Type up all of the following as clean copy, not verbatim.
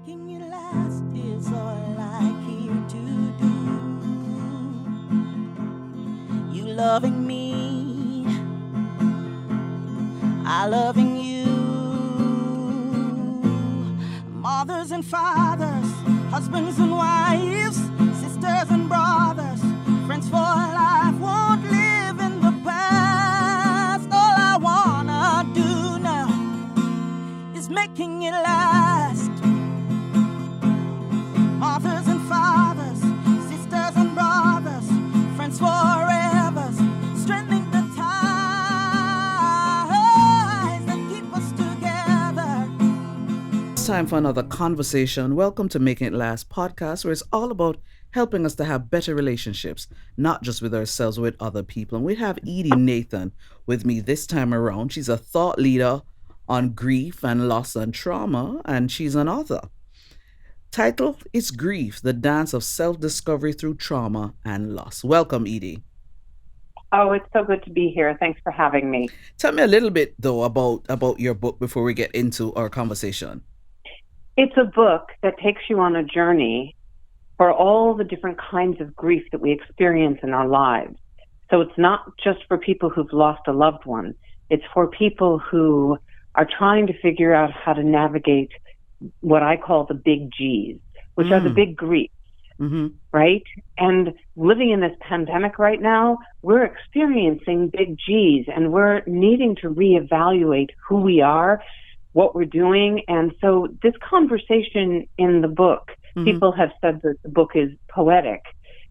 Making it last is all I care to do. You loving me, I loving you. Mothers and fathers, husbands and wives, sisters and brothers, friends for life, won't live in the past. All I wanna do now is making it last. Mothers and fathers, sisters and brothers, friends forever, strengthening the ties that keep us together. It's time for another conversation. Welcome to Making It Last podcast, where it's all about helping us to have better relationships, not just with ourselves, but with other people. And we have Edie Nathan with me this time around. She's a thought leader on grief and loss and trauma, and she's an author. Title, It's Grief, the Dance of Self-Discovery Through Trauma and Loss. Welcome, Edie. Oh, it's so good to be here. Thanks for having me. Tell me a little bit, though, about your book before we get into our conversation. It's a book that takes you on a journey for all the different kinds of grief that we experience in our lives. So it's not just for people who've lost a loved one. It's for people who are trying to figure out how to navigate what I call the big G's, which are the big griefs, right? And living in this pandemic right now, we're experiencing big G's, and we're needing to reevaluate who we are, what we're doing. And so this conversation in the book, people have said that the book is poetic,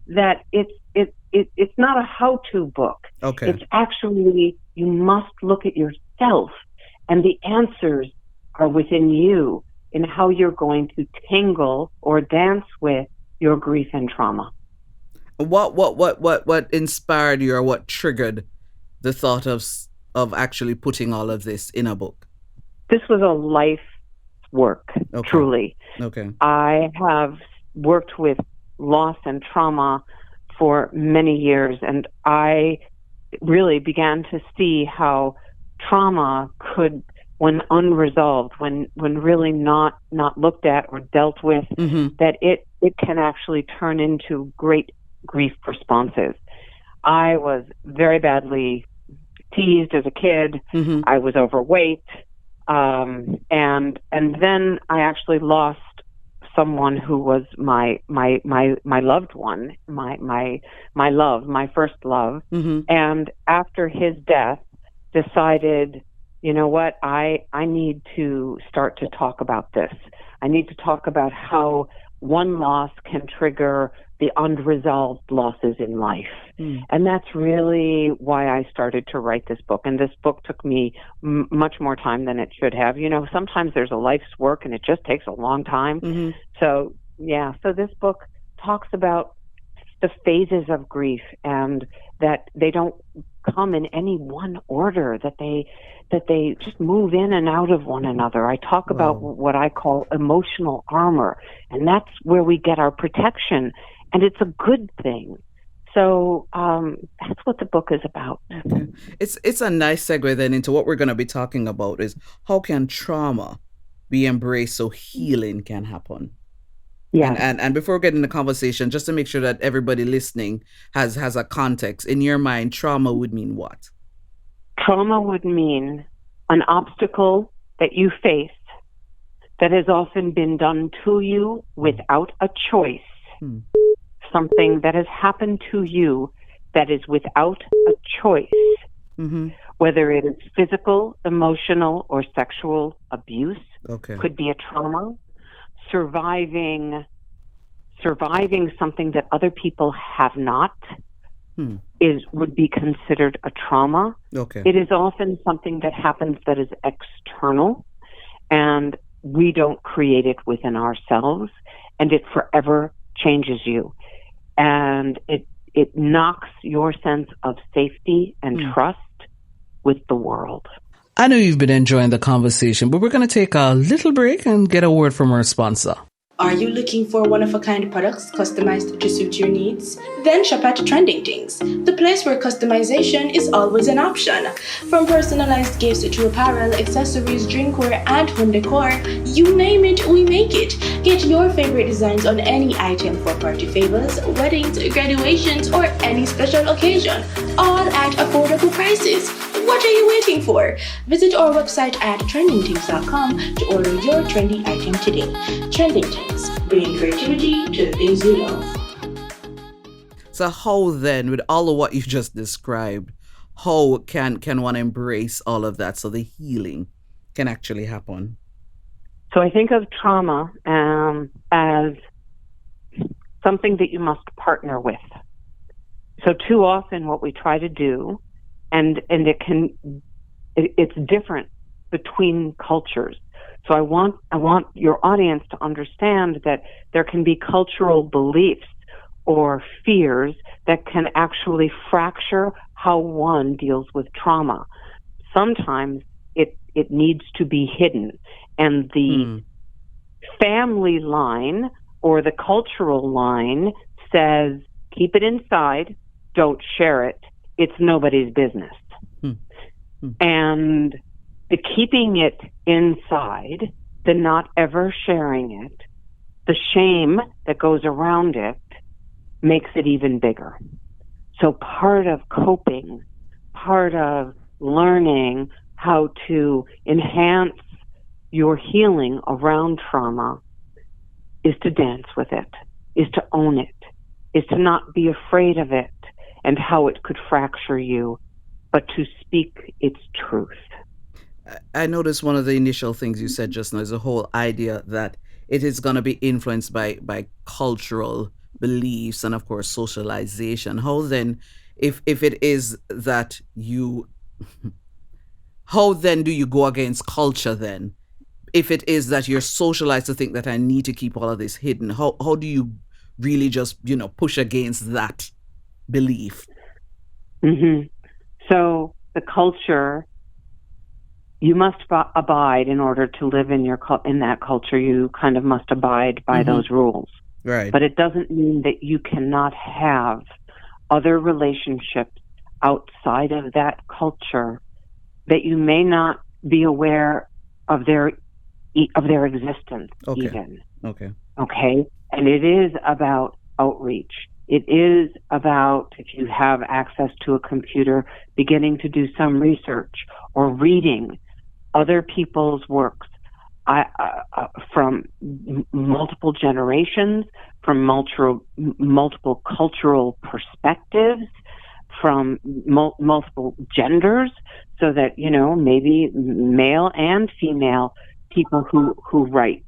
that it's not a how-to book. Okay. It's actually, you must look at yourself, and the answers are within you in how you're going to tangle or dance with your grief and trauma. What inspired you, or what triggered the thought of actually putting all of this in a book? This was a life work, truly. Okay. I have worked with loss and trauma for many years, and I really began to see how trauma could, when unresolved, when really not looked at or dealt with, that it can actually turn into great grief responses. I was very badly teased as a kid. I was overweight. And then I actually lost someone who was my loved one, my love, my first love. And after his death, decided, you know what, I need to start to talk about this. I need to talk about how one loss can trigger the unresolved losses in life. And that's really why I started to write this book. And this book took me much more time than it should have. You know, sometimes there's a life's work and it just takes a long time. So this book talks about the phases of grief, and that they don't come in any one order, that they just move in and out of one another. I talk about what I call emotional armor, and that's where we get our protection, and it's a good thing. So that's what the book is about. Okay. It's a nice segue then into what we're going to be talking about, is how can trauma be embraced so healing can happen? Yeah. And before we get in the conversation, just to make sure that everybody listening has a context, in your mind, trauma would mean what? Trauma would mean an obstacle that you face that has often been done to you without a choice. Something that has happened to you that is without a choice. Whether it is physical, emotional, or sexual abuse, could be a trauma. Surviving something that other people have not would be considered a trauma. It is often something that happens that is external, and we don't create it within ourselves, and it forever changes you, and it knocks your sense of safety and trust with the world. I know you've been enjoying the conversation, but we're going to take a little break and get a word from our sponsor. Are you looking for one-of-a-kind products customized to suit your needs? Then shop at Trending Things, the place where customization is always an option. From personalized gifts to apparel, accessories, drinkware, and home decor, you name it, we make it. favorite designs on any item for party favors, weddings, graduations, or any special occasion, all at affordable prices. What are you waiting for? Visit our website at trendingthings.com to order your trendy item today. Trending Things, bringing creativity to the things you love. So how then, with all of what you just described, how can one embrace all of that so the healing can actually happen? So I think of trauma as something that you must partner with. So too often what we try to do, and it's different between cultures. So I want your audience to understand that there can be cultural beliefs or fears that can actually fracture how one deals with trauma. Sometimes it needs to be hidden, and the family line or the cultural line says, keep it inside, don't share it, it's nobody's business. And the keeping it inside, the not ever sharing it, the shame that goes around it makes it even bigger. So part of coping, part of learning how to enhance your healing around trauma is to dance with it, is to own it, is to not be afraid of it and how it could fracture you, but to speak its truth. I noticed one of the initial things you said just now is the whole idea that it is going to be influenced by cultural beliefs and, of course, socialization. How then, if it is that how then do you go against culture then? If it is that you're socialized to think that I need to keep all of this hidden, how do you really just, push against that belief? Mm-hmm. So the culture, you must abide in order to live in that culture. You kind of must abide by those rules. Right. But it doesn't mean that you cannot have other relationships outside of that culture that you may not be aware of their existence. Okay. Even. Okay. And it is about outreach. It is about, if you have access to a computer, beginning to do some research or reading other people's works from multiple generations, from multiple cultural perspectives, from multiple genders, so that, maybe male and female people who write,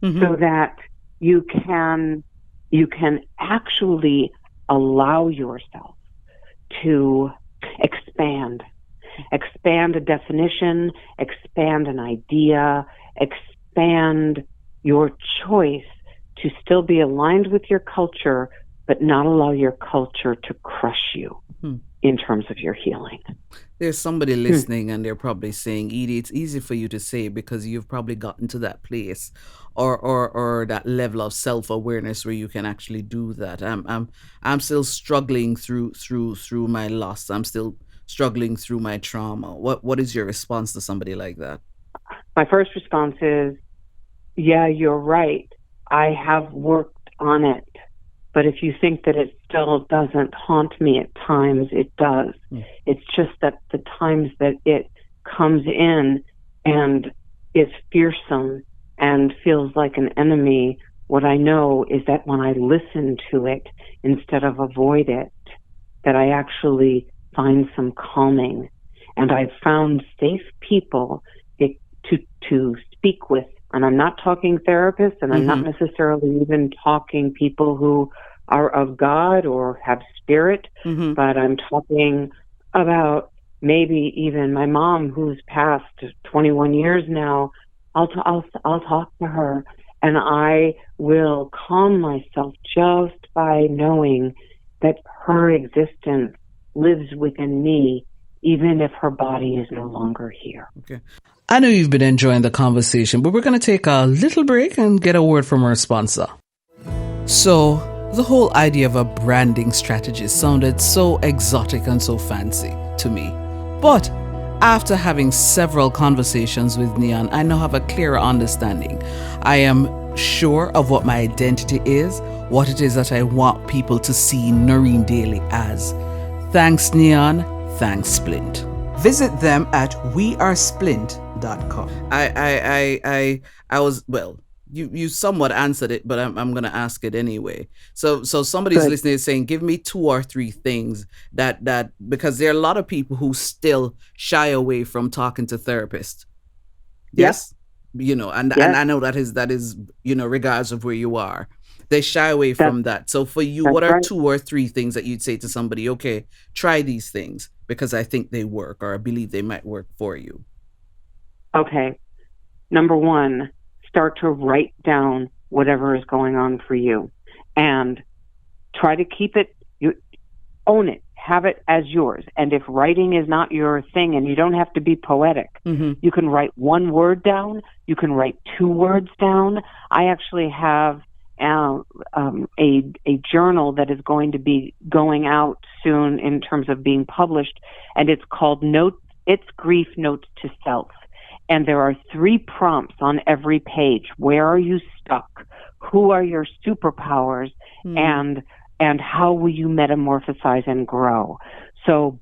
so that you can actually allow yourself to expand a definition, expand an idea, expand your choice to still be aligned with your culture, but not allow your culture to crush you in terms of your healing. There's somebody listening and they're probably saying, Edie, it's easy for you to say because you've probably gotten to that place or that level of self-awareness where you can actually do that. I'm still struggling through my loss. I'm still struggling through my trauma. What is your response to somebody like that? My first response is, yeah, you're right. I have worked on it. But if you think that it still doesn't haunt me at times, it does. It's just that the times that it comes in and is fearsome and feels like an enemy, what I know is that when I listen to it instead of avoid it, that I actually find some calming. And I've found safe people to speak with. And I'm not talking therapists, and I'm not necessarily even talking people who are of God or have spirit, but I'm talking about maybe even my mom, who's passed 21 years now. I'll talk to her, and I will calm myself just by knowing that her existence lives within me, even if her body is no longer here. Okay. I know you've been enjoying the conversation, but we're going to take a little break and get a word from our sponsor. So, the whole idea of a branding strategy sounded so exotic and so fancy to me. But After having several conversations with Neon, I now have a clearer understanding. I am sure of what my identity is, what it is that I want people to see Noreen Daly as. Thanks, Neon. Thanks, Splint. Visit them at wearesplint.com. I was, well, you somewhat answered it, but I'm going to ask it anyway. So somebody's Good. listening is saying, give me 2 or 3 things that because there are a lot of people who still shy away from talking to therapists. Yes. And I know that is, regardless of where you are, they shy away from that. So for you, what are right. 2 or 3 things that you'd say to somebody, okay, try these things because I think they work or I believe they might work for you? Okay. Number 1, start to write down whatever is going on for you and try to keep it, own it, have it as yours. And if writing is not your thing, and you don't have to be poetic, you can write 1 word down, you can write 2 words down. I actually have a journal that is going to be going out soon in terms of being published, and it's called It's Grief Notes to Self. And there are 3 prompts on every page. Where are you stuck? Who are your superpowers? And how will you metamorphosize and grow? So,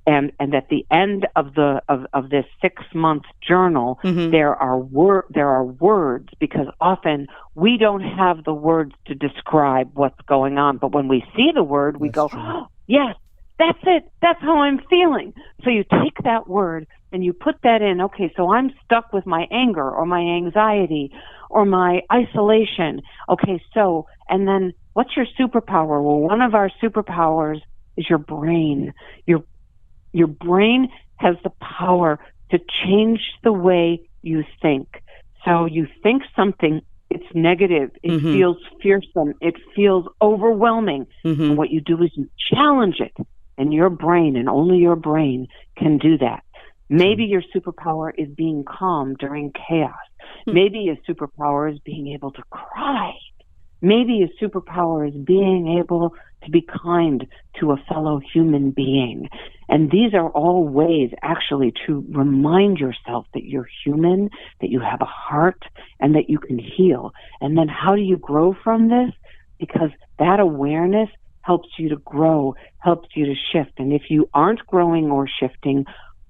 and at the end of this 6-month journal, there are words, because often we don't have the words to describe what's going on. But when we see the word, we go, oh, yes, that's it. That's how I'm feeling. So you take that word and you put that in. Okay, so I'm stuck with my anger or my anxiety or my isolation. Okay, so, and then what's your superpower? Well, one of our superpowers is your brain. Your brain has the power to change the way you think. So you think something, it's negative, it feels fearsome, it feels overwhelming. And what you do is you challenge it. And your brain, and only your brain, can do that. Maybe your superpower is being calm during chaos. Maybe your superpower is being able to cry. Maybe your superpower is being able to be kind to a fellow human being. And these are all ways, actually, to remind yourself that you're human, that you have a heart, and that you can heal. And then how do you grow from this? Because that awareness helps you to grow, helps you to shift. And if you aren't growing or shifting,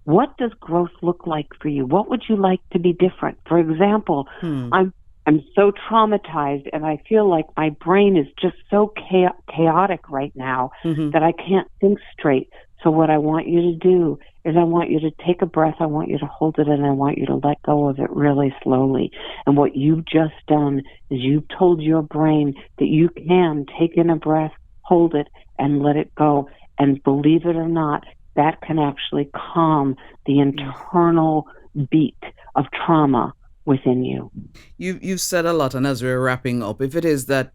what does growth look like for you? What would you like to be different? For example, I'm so traumatized and I feel like my brain is just so chaotic right now that I can't think straight. So what I want you to do is I want you to take a breath, I want you to hold it, and I want you to let go of it really slowly. And what you've just done is you've told your brain that you can take in a breath, hold it, and let it go. And believe it or not, that can actually calm the internal beat of trauma within you. You've said a lot, and as we're wrapping up, if it is that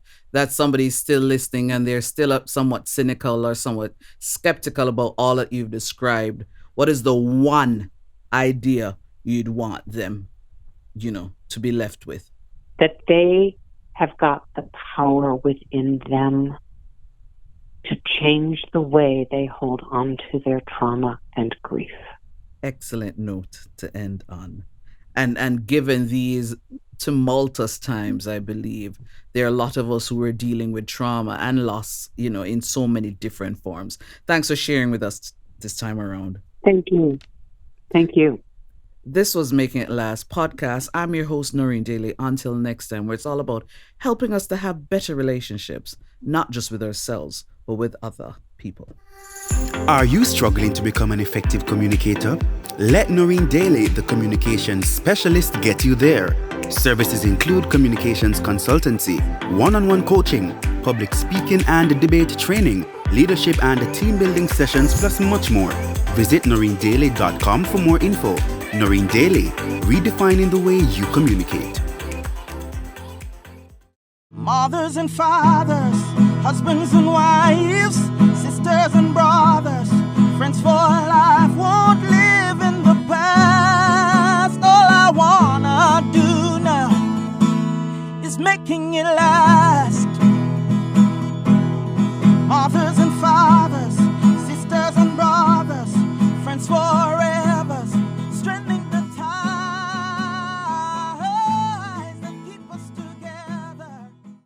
somebody's still listening and they're still somewhat cynical or somewhat skeptical about all that you've described, what is the one idea you'd want them, to be left with? That they have got the power within them to change the way they hold on to their trauma and grief. Excellent note to end on. And given these tumultuous times, I believe there are a lot of us who are dealing with trauma and loss, in so many different forms. Thanks for sharing with us this time around. Thank you. Thank you. This was Making It Last podcast. I'm your host, Noreen Daly. Until next time, where it's all about helping us to have better relationships, not just with ourselves, but with other people. Are you struggling to become an effective communicator? Let Noreen Daly, the communications specialist, get you there. Services include communications consultancy, one-on-one coaching, public speaking and debate training, leadership and team building sessions, plus much more. Visit noreendaly.com for more info. Noreen Daly, redefining the way you communicate. Mothers and fathers, husbands and wives, sisters and brothers, friends for life, won't live in the past. All I wanna do now is making it last. Mothers and fathers, sisters and brothers, friends for